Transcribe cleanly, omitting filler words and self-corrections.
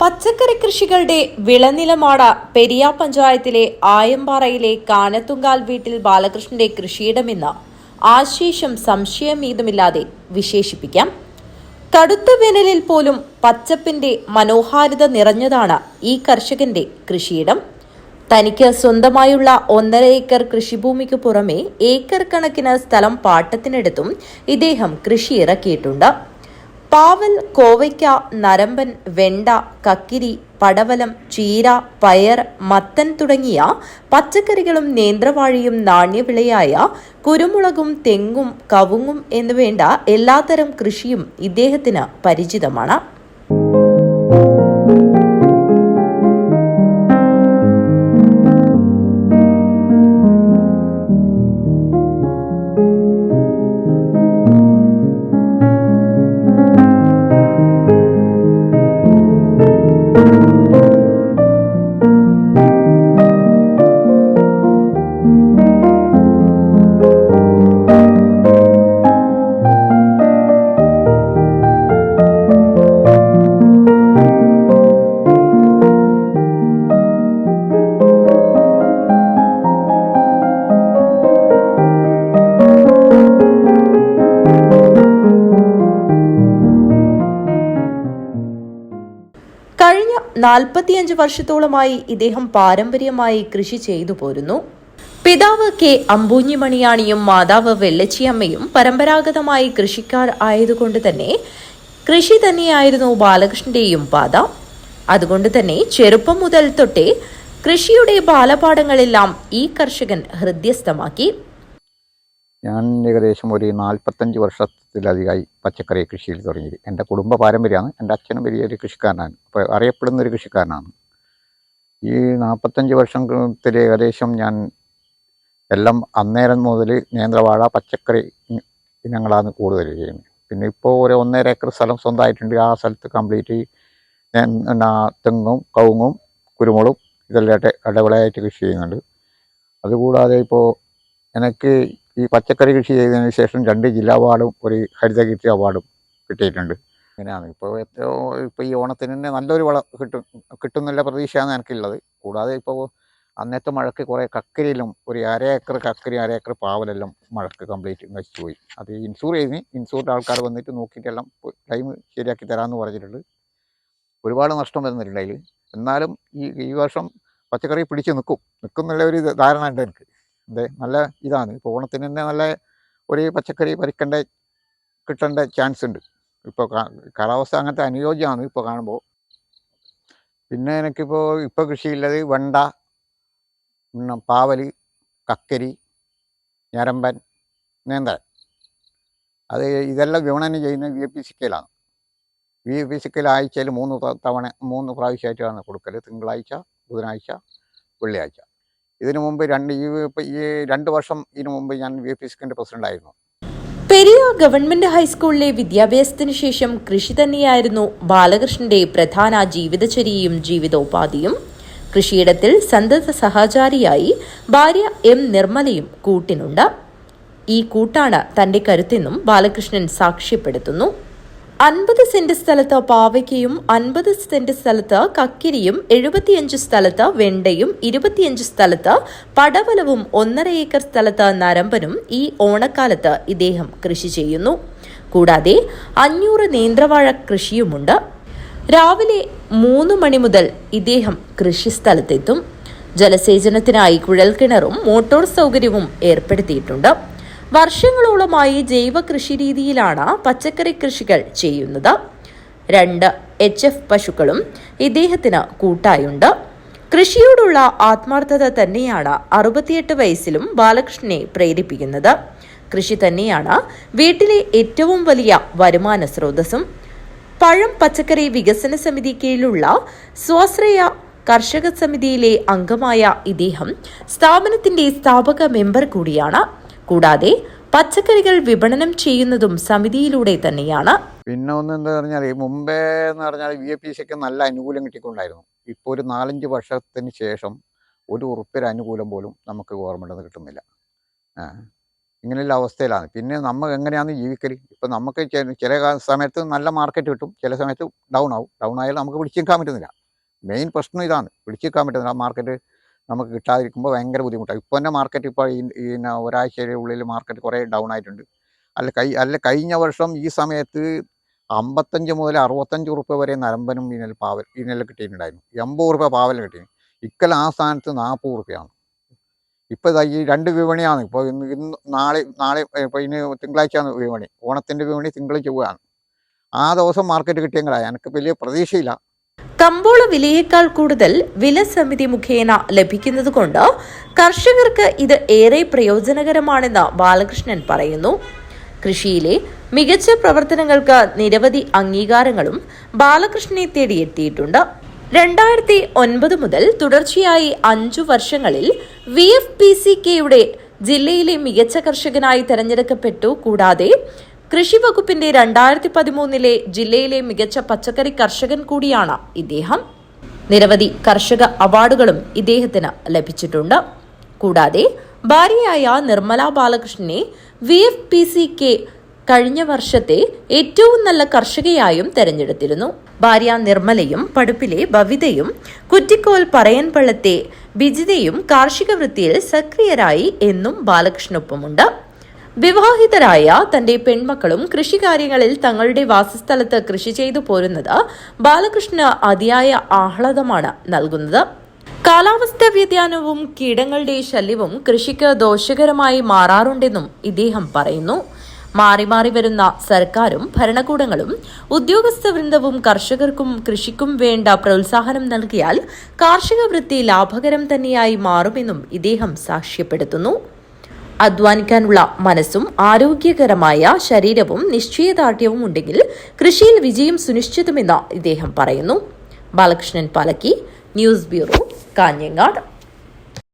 പച്ചക്കറി കൃഷികളുടെ വിളനിലമാട പെരിയ പഞ്ചായത്തിലെ ആയമ്പാറയിലെ കാനത്തുങ്കാൽ വീട്ടിൽ ബാലകൃഷ്ണന്റെ കൃഷിയിടമെന്ന് ആശേഷം സംശയമേതുമില്ലാതെ വിശേഷിപ്പിക്കാം. കടുത്ത വേനലിൽ പോലും പച്ചപ്പിന്റെ മനോഹാരിത നിറഞ്ഞതാണ് ഈ കർഷകന്റെ കൃഷിയിടം. തനിക്ക് സ്വന്തമായുള്ള 1.5 ഏക്കർ കൃഷിഭൂമിക്ക് പുറമെ ഏക്കർ കണക്കിന് സ്ഥലം പാട്ടത്തിനെടുത്തും ഇദ്ദേഹം കൃഷി ഇറക്കിയിട്ടുണ്ട്. പാവൽ, കോവയ്ക്ക, നരമ്പൻ, വെണ്ട, കക്കിരി, പടവലം, ചീര, പയർ, മത്തൻ തുടങ്ങിയ പച്ചക്കറികളും നേന്ത്രവാഴയും നാണ്യവിളയായ കുരുമുളകും തെങ്ങും കവുങ്ങും എന്നുവേണ്ട എല്ലാത്തരം കൃഷിയും ഇദ്ദേഹത്തിന് പരിചിതമാണ്. കഴിഞ്ഞ 45 വർഷത്തോളമായി ഇദ്ദേഹം പാരമ്പര്യമായി കൃഷി ചെയ്തു പോരുന്നു. പിതാവ് കെ അമ്പൂഞ്ഞിമണിയാണിയും മാതാവ് വെള്ളച്ചിയമ്മയും പരമ്പരാഗതമായി കൃഷിക്കാർ ആയതുകൊണ്ട് തന്നെ കൃഷി തന്നെയായിരുന്നു ബാലകൃഷ്ണന്റെയും പാത. അതുകൊണ്ട് തന്നെ ചെറുപ്പം മുതൽ തൊട്ടേ കൃഷിയുടെ ബാലപാഠങ്ങളെല്ലാം ഈ കർഷകൻ ഹൃദ്യസ്ഥമാക്കി. ഞാൻ ഏകദേശം ഒരു 45 വർഷത്തിലധികമായി പച്ചക്കറി കൃഷിയിൽ തുടങ്ങി. എൻ്റെ കുടുംബ പാരമ്പര്യമാണ്. എൻ്റെ അച്ഛനും വലിയൊരു കൃഷിക്കാരനാണ്, അപ്പോൾ അറിയപ്പെടുന്നൊരു കൃഷിക്കാരനാണ്. ഈ 45 വർഷത്തിൽ ഏകദേശം ഞാൻ എല്ലാം അന്നേരം മുതൽ നേന്ത്രവാഴ, പച്ചക്കറി ഇനങ്ങളാണ് കൂടുതൽ ചെയ്യുന്നത്. പിന്നെ ഇപ്പോൾ ഒരു 1.5 ഏക്കർ സ്ഥലം സ്വന്തമായിട്ടുണ്ട്. ആ സ്ഥലത്ത് കംപ്ലീറ്റ് തെങ്ങും കവുങ്ങും കുരുമുളകും ഇതെല്ലാം ഇടവിളയായിട്ട് കൃഷി ചെയ്യുന്നുണ്ട്. അതുകൂടാതെ ഇപ്പോൾ എനിക്ക് ഈ പച്ചക്കറി കൃഷി ചെയ്തതിന് ശേഷം 2 ജില്ലാ അവാർഡും ഒരു ഹരിതകീർത്തി അവാർഡും കിട്ടിയിട്ടുണ്ട്. ഇങ്ങനെയാണ് ഇപ്പോൾ ഈ ഓണത്തിന് തന്നെ നല്ലൊരു വളം കിട്ടുന്നില്ല പ്രതീക്ഷയാണ് എനിക്കുള്ളത്. കൂടാതെ ഇപ്പോൾ അന്നത്തെ മഴയ്ക്ക് കുറേ കക്കരിയിലും ഒരു 1/2 ഏക്കർ കക്കരി, 1/2 ഏക്കർ പാവലെല്ലാം മഴയ്ക്ക് കംപ്ലീറ്റ് നശിച്ചു പോയി. അത് ഇൻഷൂറിൻ്റെ ആൾക്കാർ വന്നിട്ട് നോക്കിയിട്ടെല്ലാം ടൈം ശരിയാക്കി തരാമെന്ന് പറഞ്ഞിട്ടുണ്ട്. ഒരുപാട് നഷ്ടം വരുന്നുണ്ട് അതിൽ. എന്നാലും ഈ വർഷം പച്ചക്കറി പിടിച്ച് നിൽക്കുന്നുള്ള ഒരു ധാരണ ഉണ്ട് എനിക്ക്. നല്ല ഇതാണ്. ഇപ്പോൾ ഓണത്തിന് തന്നെ നല്ല ഒരു പച്ചക്കറി കിട്ടേണ്ട ചാൻസ് ഉണ്ട്. ഇപ്പോൾ കാലാവസ്ഥ അങ്ങനത്തെ അനുയോജ്യമാണ് ഇപ്പോൾ കാണുമ്പോൾ. പിന്നെ ഇപ്പോൾ കൃഷിയുള്ളത് വെണ്ട, പാവൽ, കക്കരി, ഞരമ്പൻ, നേന്ത്രൻ. ഇതെല്ലാം വിപണനം ചെയ്യുന്നത് VAP-CKയിലാണ്. VAP-CKയിൽ ആഴ്ചയിൽ 3 പ്രാവശ്യമായിട്ടാണ് കൊടുക്കൽ. തിങ്കളാഴ്ച, ബുധനാഴ്ച, വെള്ളിയാഴ്ച. ഇതിനു മുമ്പ് 2 വർഷം ഇതിനു മുമ്പ് ഞാൻ VAP-CKന്റെ പ്രസിഡന്റായിരുന്നു. പെരിയ ഗവൺമെന്റ് ഹൈസ്കൂളിലെ വിദ്യാഭ്യാസത്തിന് ശേഷം കൃഷി തന്നെയായിരുന്നു ബാലകൃഷ്ണന്റെ പ്രധാന ജീവിതചര്യയും ജീവിതോപാധിയും. കൃഷിയിടത്തിൽ സന്തത സഹചാരിയായി ഭാര്യ M. നിർമ്മലയും കൂട്ടിനുണ്ട്. ഈ കൂട്ടാണ് തന്റെ കരുത്തെന്നും ബാലകൃഷ്ണൻ സാക്ഷ്യപ്പെടുത്തുന്നു. 50 സെന്റ് സ്ഥലത്ത് പാവയ്ക്കയും 50 സെന്റ് സ്ഥലത്ത് കക്കിരിയും 75 സ്ഥലത്ത് വെണ്ടയും 25 സ്ഥലത്ത് പടവലവും 1.5 ഏക്കർ സ്ഥലത്ത് നരമ്പനും ഈ ഓണക്കാലത്ത് ഇദ്ദേഹം കൃഷി ചെയ്യുന്നു. കൂടാതെ 500 നേന്ത്രവാഴ കൃഷിയുമുണ്ട്. രാവിലെ 3 മണി മുതൽ ഇദ്ദേഹം കൃഷിസ്ഥലത്തെത്തും. ജലസേചനത്തിനായി കുഴൽക്കിണറും മോട്ടോർ സൗകര്യവും ഏർപ്പെടുത്തിയിട്ടുണ്ട്. വർഷങ്ങളോളമായി ജൈവ കൃഷി രീതിയിലാണ് പച്ചക്കറി കൃഷികൾ ചെയ്യുന്നത്. 2 HF പശുക്കളും ഇദ്ദേഹത്തിന് കൂട്ടായുണ്ട്. കൃഷിയോടുള്ള ആത്മാർത്ഥത തന്നെയാണ് 68 വയസ്സിലും ബാലകൃഷ്ണനെ പ്രേരിപ്പിക്കുന്നത്. കൃഷി തന്നെയാണ് വീട്ടിലെ ഏറ്റവും വലിയ വരുമാന സ്രോതസ്സും. പഴം പച്ചക്കറി വികസന സമിതി കീഴിലുള്ള സ്വാശ്രയ കർഷക സമിതിയിലെ അംഗമായ ഇദ്ദേഹം സ്ഥാപനത്തിന്റെ സ്ഥാപക മെമ്പർ കൂടിയാണ്. കൂടാതെ പച്ചക്കറികൾ വിപണനം ചെയ്യുന്നതും സമിതിയിലൂടെ തന്നെയാണ്. പിന്നെ എന്താ പറഞ്ഞാൽ മുമ്പേ എന്ന് പറഞ്ഞാൽ VAP-CK നല്ല അനുകൂലം കിട്ടിക്കൊണ്ടായിരുന്നു. ഇപ്പോൾ ഒരു 4-5 വർഷത്തിന് ശേഷം ഒരു ഉറുപ്പിക അനുകൂലം പോലും നമുക്ക് ഗവൺമെൻറ് കിട്ടുന്നില്ല. ഇങ്ങനെയുള്ള അവസ്ഥയിലാണ്. പിന്നെ നമ്മൾ എങ്ങനെയാണ് ജീവിക്കൽ? ഇപ്പം നമുക്ക് ചില സമയത്ത് നല്ല മാർക്കറ്റ് കിട്ടും, ചില സമയത്ത് ഡൗൺ ആവും. ഡൗൺ ആയാലും നമുക്ക് പിടിച്ചു നിൽക്കാൻ പറ്റുന്നില്ല. മെയിൻ പ്രശ്നം ഇതാണ്, പിടിച്ചു നിൽക്കാൻ പറ്റുന്നില്ല. ആ മാർക്കറ്റ് നമുക്ക് കിട്ടാതിരിക്കുമ്പോൾ ഭയങ്കര ബുദ്ധിമുട്ടാണ്. ഇപ്പോൾ തന്നെ മാർക്കറ്റ് ഇപ്പോൾ ഈ ഒരാഴ്ചയുടെ ഉള്ളിൽ മാർക്കറ്റ് കുറേ ഡൗൺ ആയിട്ടുണ്ട്. കഴിഞ്ഞ വർഷം ഈ സമയത്ത് 55 മുതൽ 65 റുപ്യ വരെ നരമ്പനും ഈ നെല്ല് കിട്ടിയിട്ടുണ്ടായിരുന്നു. 80 റുപ്യ പാവലും കിട്ടിയിരുന്നു. ഇക്കൽ ആ സ്ഥാനത്ത് 40 റുപ്യാണ്. ഇപ്പോൾ ഈ 2 വിപണിയാണ്. ഇപ്പോൾ ഇന്ന് നാളെ ഇപ്പോൾ ഇനി തിങ്കളാഴ്ചയാണ് വിപണി, ഓണത്തിൻ്റെ വിപണി തിങ്കൾ ചൊവ്വയാണ്. ആ ദിവസം മാർക്കറ്റ് കിട്ടിയെങ്കിലായി എനിക്ക് വലിയ പ്രതീക്ഷയില്ല. കമ്പോള വിലയേക്കാൾ കൂടുതൽ വില സമിതി മുഖേന ലഭിക്കുന്നതുകൊണ്ട് കർഷകർക്ക് ഇത് ഏറെ പ്രയോജനകരമാണെന്ന് ബാലകൃഷ്ണൻ പറയുന്നു. കൃഷിയിലെ മികച്ച പ്രവർത്തനങ്ങൾക്ക് നിരവധി അംഗീകാരങ്ങളും ബാലകൃഷ്ണനെ തേടിയെത്തിയിട്ടുണ്ട്. 2009 മുതൽ തുടർച്ചയായി 5 വർഷങ്ങളിൽ VFPCKയുടെ ജില്ലയിലെ മികച്ച കർഷകനായി തെരഞ്ഞെടുക്കപ്പെട്ടു. കൂടാതെ കൃഷി വകുപ്പിന്റെ 2013 ജില്ലയിലെ മികച്ച പച്ചക്കറി കർഷകൻ കൂടിയാണ് ഇദ്ദേഹം. നിരവധി കർഷക അവാർഡുകളും ഇദ്ദേഹത്തിന് ലഭിച്ചിട്ടുണ്ട്. കൂടാതെ ഭാര്യയായ നിർമ്മല ബാലകൃഷ്ണനെ VFPCK കഴിഞ്ഞ വർഷത്തെ ഏറ്റവും നല്ല കർഷകയായും തെരഞ്ഞെടുത്തിരുന്നു. ഭാര്യ നിർമ്മലയും പടുപ്പിലെ ബവിതയും കുറ്റിക്കോൽ പറയൻപള്ളത്തെ ബിജിതയും കാർഷിക വൃത്തിയിൽ സക്രിയരായി എന്നും ബാലകൃഷ്ണനൊപ്പമുണ്ട്. വിവാഹിതരായ തന്റെ പെൺമക്കളും കൃഷികാര്യങ്ങളിൽ തങ്ങളുടെ വാസസ്ഥലത്ത് കൃഷി ചെയ്തു പോരുന്നത് ബാലകൃഷ്ണന് അതിയായ ആഹ്ലാദമാണ് നൽകുന്നത്. കാലാവസ്ഥാ വ്യതിയാനവും കീടങ്ങളുടെ ശല്യവും കൃഷിക്ക് ദോഷകരമായി മാറാറുണ്ടെന്നും ഇദ്ദേഹം പറയുന്നു. മാറി മാറി വരുന്ന സർക്കാരും ഭരണകൂടങ്ങളും ഉദ്യോഗസ്ഥ വൃന്ദവും കർഷകർക്കും കൃഷിക്കും വേണ്ട പ്രോത്സാഹനം നൽകിയാൽ കാർഷിക വൃത്തി ലാഭകരം തന്നെയായി മാറുമെന്നും ഇദ്ദേഹം സാക്ഷ്യപ്പെടുത്തുന്നു. അധ്വാനിക്കാനുള്ള മനസ്സും ആരോഗ്യകരമായ ശരീരവും നിശ്ചയദാർഢ്യവും ഉണ്ടെങ്കിൽ കൃഷിയിൽ വിജയം സുനിശ്ചിതമെന്ന് ഇദ്ദേഹം പറയുന്നു. Balakrishnan Palakki, news bureau, Kanhangad.